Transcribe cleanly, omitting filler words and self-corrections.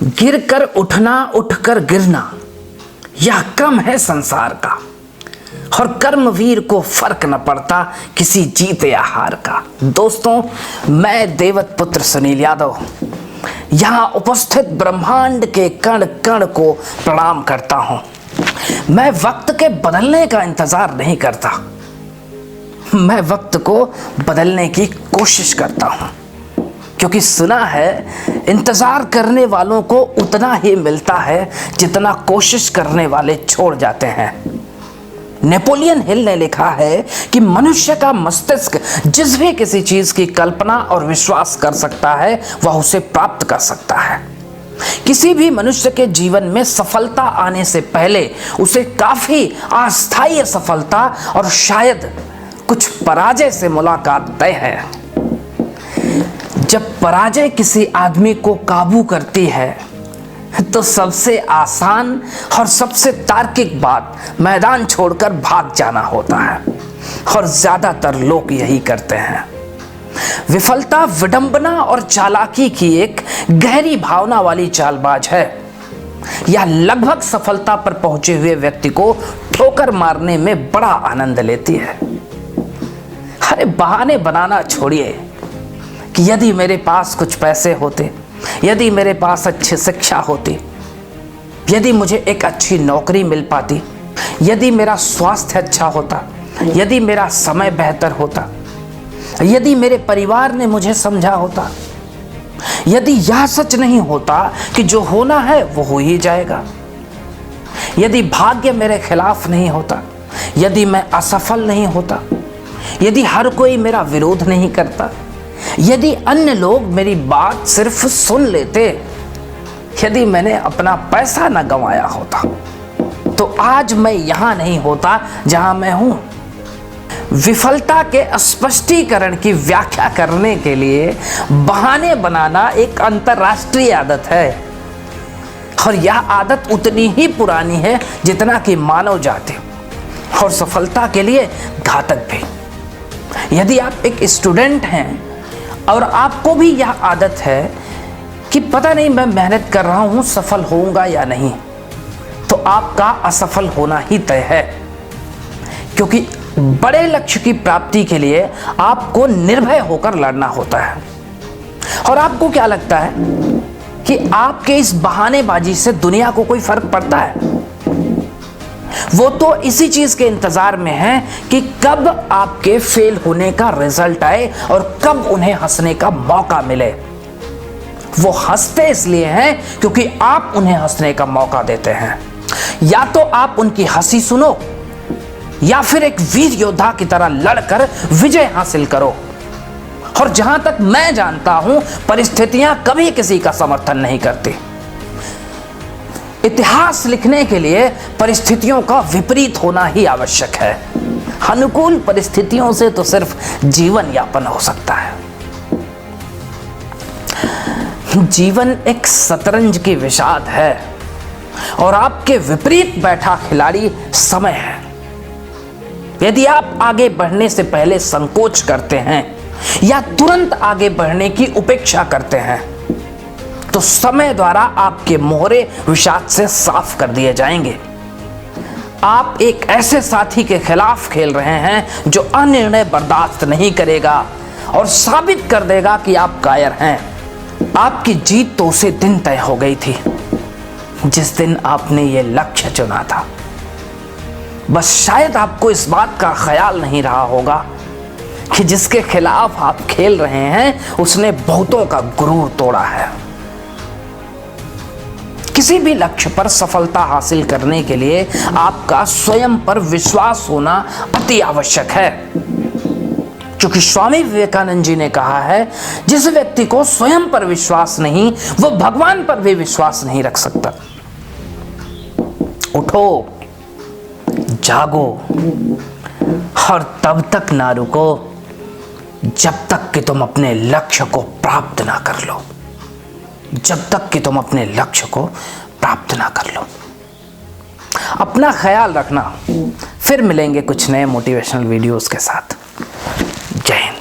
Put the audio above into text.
गिर कर उठना, उठकर गिरना, यह क्रम है संसार का। और कर्मवीर को फर्क न पड़ता किसी जीत या हार का। दोस्तों, मैं देवत पुत्र सुनील यादव यहाँ उपस्थित ब्रह्मांड के कण कण को प्रणाम करता हूँ। मैं वक्त के बदलने का इंतजार नहीं करता, मैं वक्त को बदलने की कोशिश करता हूँ, क्योंकि सुना है इंतजार करने वालों को उतना ही मिलता है जितना कोशिश करने वाले छोड़ जाते हैं। नेपोलियन हिल ने लिखा है कि मनुष्य का मस्तिष्क जिस भी किसी चीज की कल्पना और विश्वास कर सकता है वह उसे प्राप्त कर सकता है। किसी भी मनुष्य के जीवन में सफलता आने से पहले उसे काफी अस्थायी सफलता और शायद कुछ पराजय से मुलाकात तय है। जब पराजय किसी आदमी को काबू करती है तो सबसे आसान और सबसे तार्किक बात मैदान छोड़कर भाग जाना होता है, और ज्यादातर लोग यही करते हैं। विफलता विडंबना और चालाकी की एक गहरी भावना वाली चालबाज है। यह लगभग सफलता पर पहुंचे हुए व्यक्ति को ठोकर मारने में बड़ा आनंद लेती है। अरे बहाने बनाना छोड़िए कि यदि मेरे पास कुछ पैसे होते, यदि मेरे पास अच्छी शिक्षा होती, यदि मुझे एक अच्छी नौकरी मिल पाती, यदि मेरा स्वास्थ्य अच्छा होता, यदि मेरा समय बेहतर होता, यदि मेरे परिवार ने मुझे समझा होता, यदि यह सच नहीं होता कि जो होना है वो हो ही जाएगा, यदि भाग्य मेरे खिलाफ नहीं होता, यदि मैं असफल नहीं होता, यदि हर कोई मेरा विरोध नहीं करता, यदि अन्य लोग मेरी बात सिर्फ सुन लेते, यदि मैंने अपना पैसा न गंवाया होता, तो आज मैं यहां नहीं होता जहां मैं हूं। विफलता के स्पष्टीकरण की व्याख्या करने के लिए बहाने बनाना एक अंतरराष्ट्रीय आदत है, और यह आदत उतनी ही पुरानी है जितना कि मानव जाति, और सफलता के लिए घातक भी। यदि आप एक स्टूडेंट हैं और आपको भी यह आदत है कि पता नहीं मैं मेहनत कर रहा हूं, सफल होऊंगा या नहीं, तो आपका असफल होना ही तय है। क्योंकि बड़े लक्ष्य की प्राप्ति के लिए आपको निर्भय होकर लड़ना होता है। और आपको क्या लगता है कि आपके इस बहानेबाजी से दुनिया को कोई फर्क पड़ता है? वो तो इसी चीज के इंतजार में है कि कब आपके फेल होने का रिजल्ट आए और कब उन्हें हंसने का मौका मिले। वो हंसते इसलिए हैं क्योंकि आप उन्हें हंसने का मौका देते हैं। या तो आप उनकी हंसी सुनो, या फिर एक वीर योद्धा की तरह लड़कर विजय हासिल करो। और जहां तक मैं जानता हूं, परिस्थितियां कभी किसी का समर्थन नहीं करती। इतिहास लिखने के लिए परिस्थितियों का विपरीत होना ही आवश्यक है। अनुकूल परिस्थितियों से तो सिर्फ जीवन यापन हो सकता है। जीवन एक शतरंज की विषाद है, और आपके विपरीत बैठा खिलाड़ी समय है। यदि आप आगे बढ़ने से पहले संकोच करते हैं या तुरंत आगे बढ़ने की उपेक्षा करते हैं, तो समय द्वारा आपके मोहरे विषाद से साफ कर दिए जाएंगे। आप एक ऐसे साथी के खिलाफ खेल रहे हैं जो अनिर्णय बर्दाश्त नहीं करेगा और साबित कर देगा कि आप कायर हैं। आपकी जीत तो उसी दिन तय हो गई थी जिस दिन आपने ये लक्ष्य चुना था। बस शायद आपको इस बात का ख्याल नहीं रहा होगा कि जिसके खिलाफ आप खेल रहे हैं उसने बहुतों का गुरूर तोड़ा है। किसी भी लक्ष्य पर सफलता हासिल करने के लिए आपका स्वयं पर विश्वास होना अति आवश्यक है। क्योंकि स्वामी विवेकानंद जी ने कहा है, जिस व्यक्ति को स्वयं पर विश्वास नहीं, वो भगवान पर भी विश्वास नहीं रख सकता। उठो, जागो, और तब तक ना रुको जब तक कि तुम अपने लक्ष्य को प्राप्त ना कर लो। जब तक कि तुम अपने लक्ष्य को प्राप्त ना कर लो। अपना ख्याल रखना। फिर मिलेंगे कुछ नए मोटिवेशनल वीडियोस के साथ। जय हिंद।